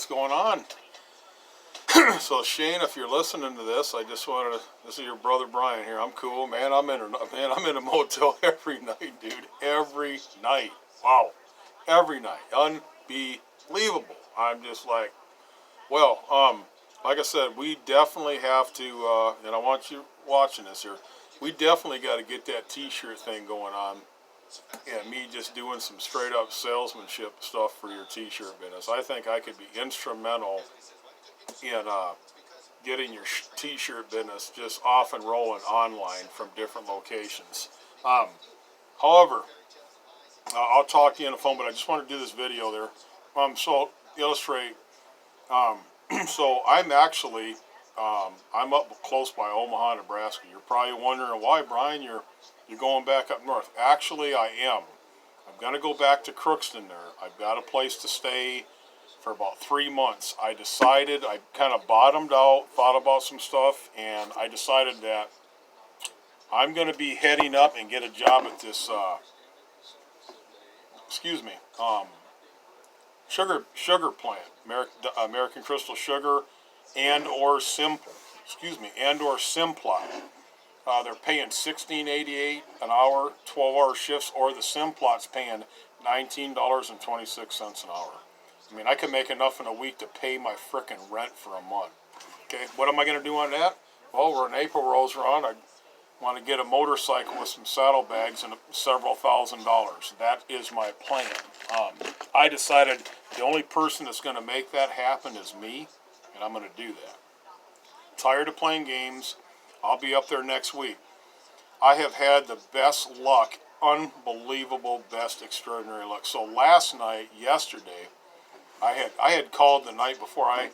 what's going on? So Shane, if you're listening to this, I just wanted to. This is your brother Brian here. I'm cool, man. I'm in a motel every night, dude. Every night. Wow. Every night. Unbelievable. I'm just like, well, like I said, we definitely have to, and I want you watching this here. We definitely got to get that T-shirt thing going on. And me just doing some straight up salesmanship stuff for your T-shirt business. I think I could be instrumental in getting your T-shirt business just off and rolling online from different locations. However, I'll talk to you on the phone, but I just want to do this video there. So illustrate. So I'm actually, I'm up close by Omaha, Nebraska. You're probably wondering why, Brian, you're going back up north. Actually, I am. I'm going to go back to Crookston there. I've got a place to stay for about 3 months. I decided, I kind of bottomed out, thought about some stuff, and I decided that I'm going to be heading up and get a job at this, sugar plant, American Crystal Sugar, and or Simplot. They're paying $16.88 an hour, 12-hour shifts, or the Simplot's paying $19.26 an hour. I mean, I can make enough in a week to pay my frickin' rent for a month. Okay, what am I going to do on that? Well, we're in April rolls around. I want to get a motorcycle with some saddlebags and several $1,000s. That is my plan. I decided the only person that's going to make that happen is me, and I'm going to do that. Tired of playing games. I'll be up there next week. I have had the best luck, unbelievable, best, extraordinary luck. So last night, yesterday, I had called the night before I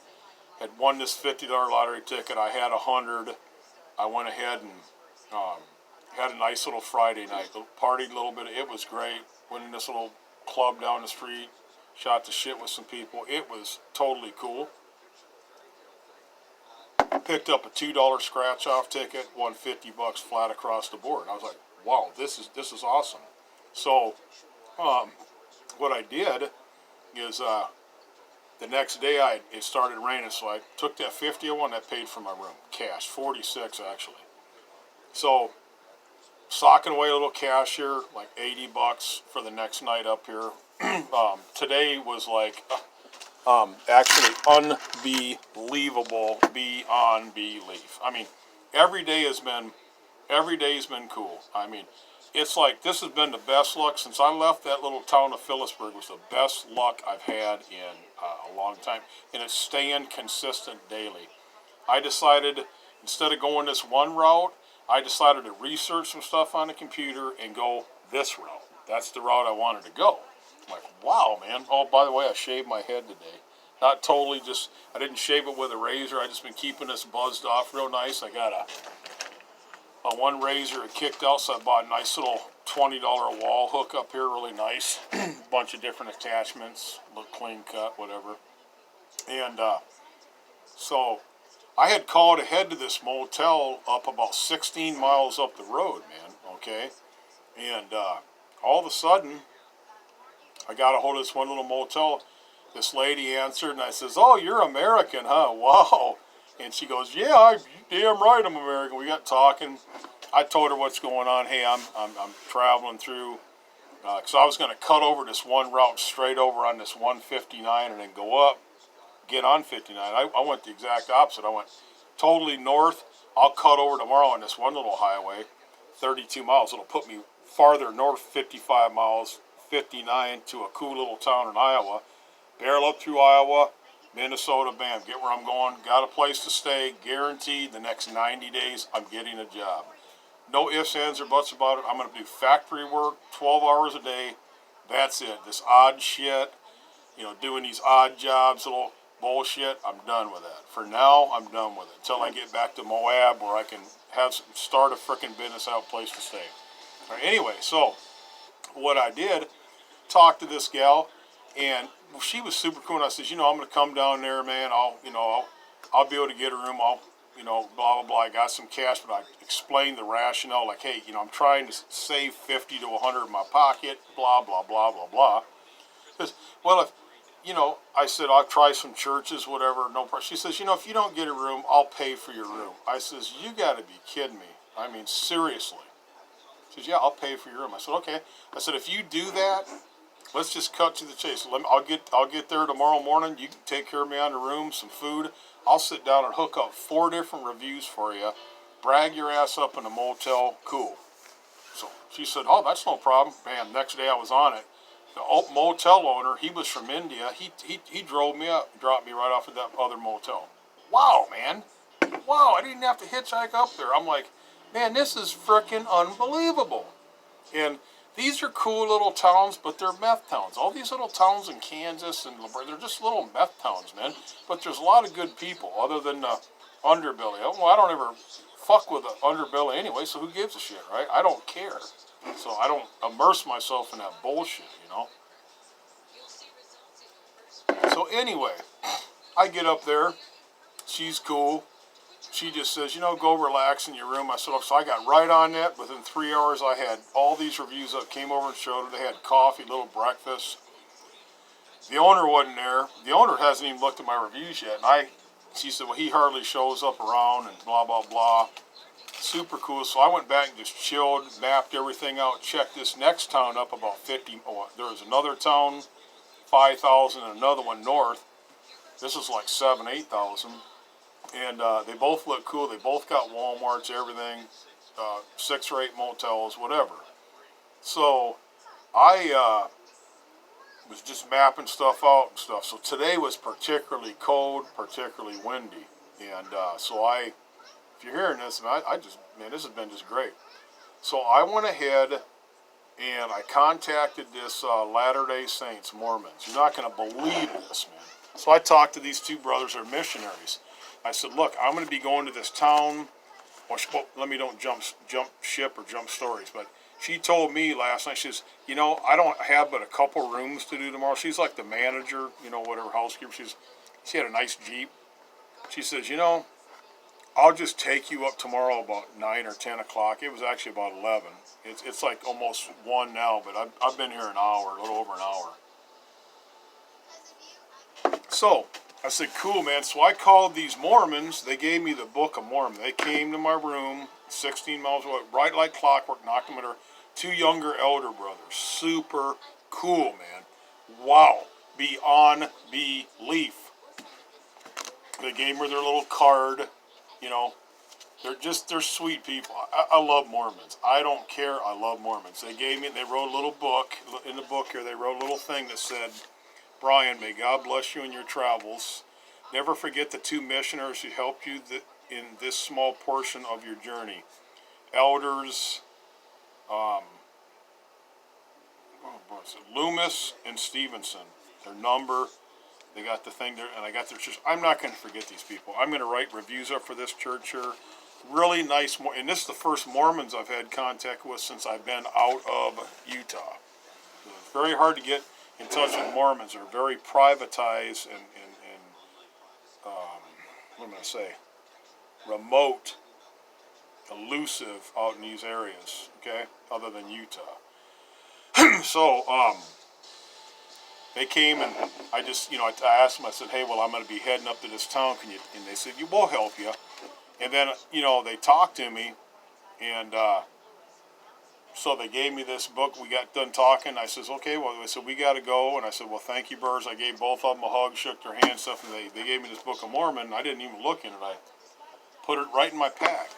had won this $50 lottery ticket. I had 100. I went ahead and had a nice little Friday night. Partied a little bit. It was great. Went in this little club down the street. Shot the shit with some people. It was totally cool. Picked up a $2 scratch-off ticket. Won $50 flat across the board. I was like, wow, this is awesome. So what I did is the next day it started raining, so I took that 50 I won, that paid for my room. Cash, 46 actually. So, socking away a little cash here, like $80 for the next night up here. Today was like, actually unbelievable, beyond belief. I mean, every day's been cool. I mean, it's like, this has been the best luck since I left that little town of Phillipsburg. It was the best luck I've had in a long time, and it's staying consistent daily. I decided, instead of going this one route, I decided to research some stuff on the computer and go this route. That's the route I wanted to go. I'm like, wow, man. Oh, by the way, I shaved my head today. Not totally, just, I didn't shave it with a razor. I just been keeping this buzzed off real nice. I got a one razor it kicked out, so I bought a nice little $20 wall hook up here, really nice. Bunch of different attachments, look clean cut, whatever. And so I had called ahead to this motel up about 16 miles up the road, man, okay? And all of a sudden, I got a hold of this one little motel. This lady answered, and I says, oh, you're American, huh? Wow. And she goes, yeah, damn right I'm American. We got talking. I told her what's going on. Hey, I'm traveling through, because I was going to cut over this one route straight over on this 159 and then go up, get on 59. I went the exact opposite. I went totally north. I'll cut over tomorrow on this one little highway, 32 miles. It'll put me farther north, 55 miles, 59 to a cool little town in Iowa. Barrel up through Iowa, Minnesota, bam, get where I'm going. Got a place to stay, guaranteed the next 90 days I'm getting a job. No ifs, ands, or buts about it. I'm going to do factory work, 12 hours a day. That's it. This odd shit, doing these odd jobs, little bullshit, I'm done with that. For now, I'm done with it. Until I get back to Moab where I can start a frickin' business out place to stay. All right, anyway, so what I did, talked to this gal, and she was super cool. And I said, I'm going to come down there, man. I'll be able to get a room. I'll, blah, blah, blah. I got some cash, but I explained the rationale, like, hey, I'm trying to save 50 to 100 in my pocket, blah, blah, blah, blah, blah. Because, well, if I said, I'll try some churches, whatever, no problem. She says, if you don't get a room, I'll pay for your room. I says, you got to be kidding me. I mean, seriously. She says, yeah, I'll pay for your room. I said, okay. I said, if you do that, let's just cut to the chase. I'll get there tomorrow morning. You can take care of me on the room, some food. I'll sit down and hook up 4 different reviews for you. Brag your ass up in a motel. Cool. So she said, oh, that's no problem. Man, next day I was on it. The motel owner, he was from India. He drove me up, dropped me right off at that other motel. Wow, man. Wow, I didn't have to hitchhike up there. I'm like, man, this is freaking unbelievable. And these are cool little towns, but they're meth towns. All these little towns in Kansas and La Brea, they're just little meth towns, man. But there's a lot of good people other than the underbelly. Well, I don't ever fuck with the underbelly anyway, so who gives a shit, right? I don't care. So I don't immerse myself in that bullshit, So anyway, I get up there. She's cool. She just says, go relax in your room. I said, so I got right on that. Within 3 hours, I had all these reviews up, came over and showed her. They had coffee, little breakfast. The owner wasn't there. The owner hasn't even looked at my reviews yet. And she said, well, he hardly shows up around and blah, blah, blah. Super cool. So I went back and just chilled, mapped everything out, checked this next town up about 50. Oh, there was another town, 5,000, and another one north. This is like 7,000, 8,000. And they both look cool. They both got Walmarts, everything, 6 or 8 motels, whatever. So I was just mapping stuff out and stuff. So today was particularly cold, particularly windy. And so if you're hearing this, man, this has been just great. So I went ahead and I contacted this Latter-day Saints Mormons. You're not going to believe this, man. So I talked to these 2 brothers who are missionaries. I said, look, I'm going to be going to this town. Well, let me don't jump ship or jump stories, but she told me last night, she says, I don't have but a couple rooms to do tomorrow. She's like the manager, whatever, housekeeper. She had a nice Jeep. She says, I'll just take you up tomorrow about 9 or 10 o'clock. It was actually about 11. It's like almost 1 now, but I've been here an hour, a little over an hour. So I said, cool, man. So I called these Mormons. They gave me the Book of Mormon. They came to my room, 16 miles away, right like clockwork, knocked them at her. 2 younger elder brothers. Super cool, man. Wow. Beyond belief. They gave me their little card. They're sweet people. I love Mormons. I don't care. I love Mormons. They wrote a little book. In the book here, they wrote a little thing that said, Brian, may God bless you in your travels. Never forget the 2 missionaries who helped you in this small portion of your journey. Elders, Loomis and Stevenson. Their number, they got the thing there, and I got their church. I'm not going to forget these people. I'm going to write reviews up for this church here. Really nice, and this is the first Mormons I've had contact with since I've been out of Utah. It's very hard to get in touch with Mormons. They're very privatized and what am I going to say, remote, elusive out in these areas, okay, other than Utah. So, they came and I just, I asked them, I said, hey, well, I'm going to be heading up to this town, and they said, we'll help you. And then, they talked to me, and so they gave me this book. We got done talking. I says, okay, well, they said, we got to go. And I said, well, thank you, Burrs. I gave both of them a hug, shook their hands, stuff, and they gave me this Book of Mormon. And I didn't even look in it. I put it right in my pack.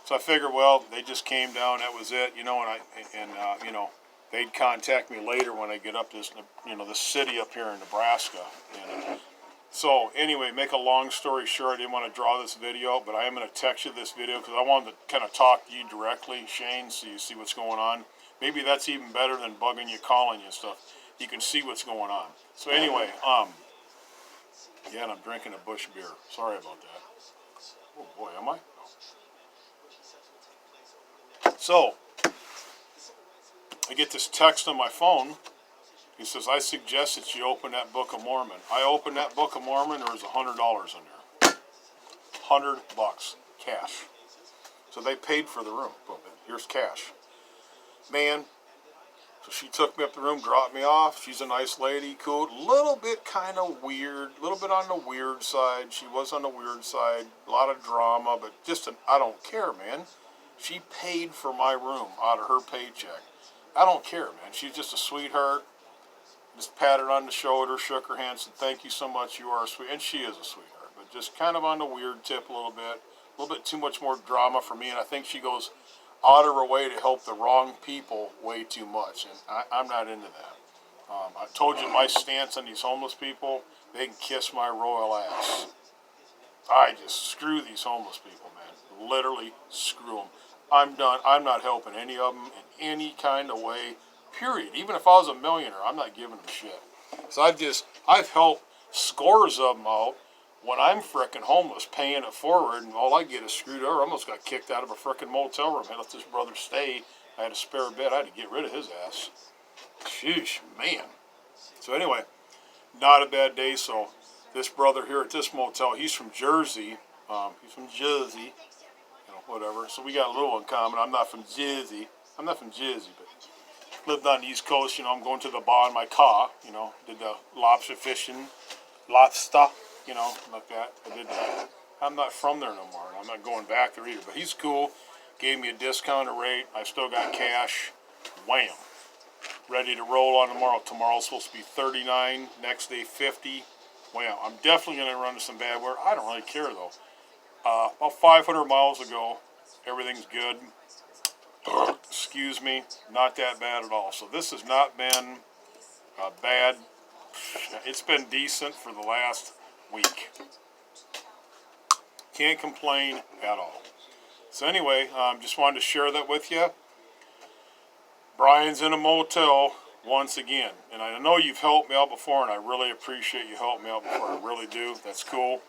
So I figured, well, they just came down. That was it, and they'd contact me later when I get up to this, this city up here in Nebraska. And so anyway, make a long story short, I didn't want to draw this video, but I am going to text you this video because I wanted to kind of talk to you directly, Shane, so you see what's going on. Maybe that's even better than bugging you, calling you and stuff. You can see what's going on. So anyway, yeah, and I'm drinking a Busch beer. Sorry about that. Oh boy, am I? So, I get this text on my phone. He says, I suggest that you open that Book of Mormon. I opened that Book of Mormon, there was $100 in there. $100, cash. So they paid for the room. Here's cash. Man, So she took me up the room, dropped me off. She's a nice lady, cool. Little bit kind of weird, a little bit on the weird side. She was on the weird side. A lot of drama, but I don't care, man. She paid for my room out of her paycheck. I don't care, man. She's just a sweetheart. Just patted her on the shoulder, shook her hand, said, "Thank you so much. You are a sweet," and she is a sweetheart. But just kind of on the weird tip a little bit too much more drama for me. And I think she goes out of her way to help the wrong people way too much, and I'm not into that. I told you my stance on these homeless people. They can kiss my royal ass. I just screw these homeless people, man. Literally screw them. I'm done. I'm not helping any of them in any kind of way, period. Even if I was a millionaire, I'm not giving them shit. So I've helped scores of them out when I'm frickin' homeless, paying it forward, and all I get is screwed over. I almost got kicked out of a frickin' motel room. I let this brother stay. I had a spare bed. I had to get rid of his ass. Sheesh, man. So anyway, not a bad day. So this brother here at this motel, he's from Jersey. Whatever. So we got a little in common. I'm not from Jersey. But lived on the East Coast. I'm going to the bar in my car. Did the lobster fishing, lobster. Like that. I did that. I'm not from there no more, and I'm not going back there either. But he's cool. Gave me a discounted rate. I still got cash. Wham. Ready to roll on tomorrow. Tomorrow's supposed to be 39. Next day 50. Wham. I'm definitely going to run into some bad weather. I don't really care though. About 500 miles ago, everything's good. Excuse me. Not that bad at all. So this has not been bad. It's been decent for the last week. Can't complain at all. So anyway, just wanted to share that with you. Brian's in a motel once again. And I know you've helped me out before, and I really appreciate you helping me out before. I really do. That's cool.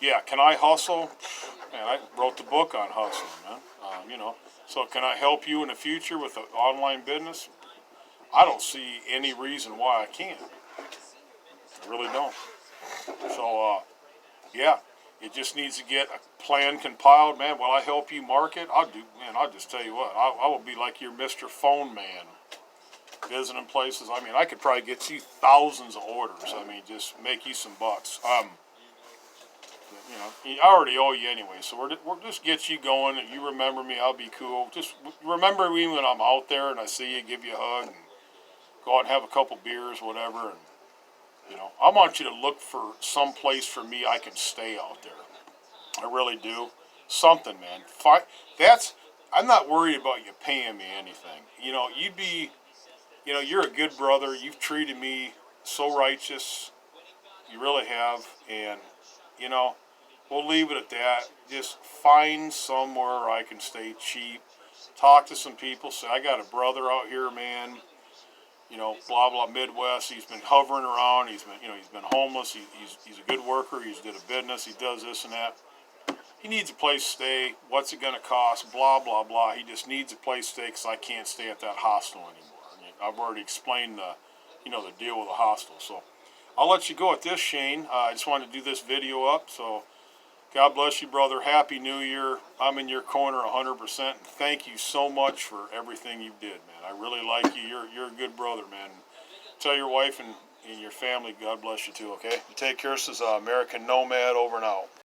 Yeah, can I hustle? Man, I wrote the book on hustling, man. So can I help you in the future with an online business? I don't see any reason why I can't. I really don't. So, yeah, it just needs to get a plan compiled, man. Will I help you market? I'll just tell you what. I will be like your Mr. Phone Man, visiting places. I could probably get you thousands of orders. Just make you some bucks. I already owe you anyway, so we're just get you going. And you remember me, I'll be cool. Just remember me when I'm out there and I see you, give you a hug, and go out and have a couple beers, whatever. And I want you to look for some place for me I can stay out there. I really do. Something, man. I'm not worried about you paying me anything. You're a good brother. You've treated me so righteous. You really have, and we'll leave it at that. Just find somewhere I can stay cheap. Talk to some people. Say, I got a brother out here, man. Blah blah Midwest. He's been hovering around. He's been homeless. He's a good worker. He's did a business. He does this and that. He needs a place to stay. What's it going to cost? Blah blah blah. He just needs a place to stay because I can't stay at that hostel anymore. I've already explained the deal with the hostel. So I'll let you go at this, Shane. I just wanted to do this video up. So God bless you, brother. Happy New Year. I'm in your corner 100%. And thank you so much for everything you did, man. I really like you. You're a good brother, man. Tell your wife and your family God bless you too, okay? You take care. This is American Nomad over and out.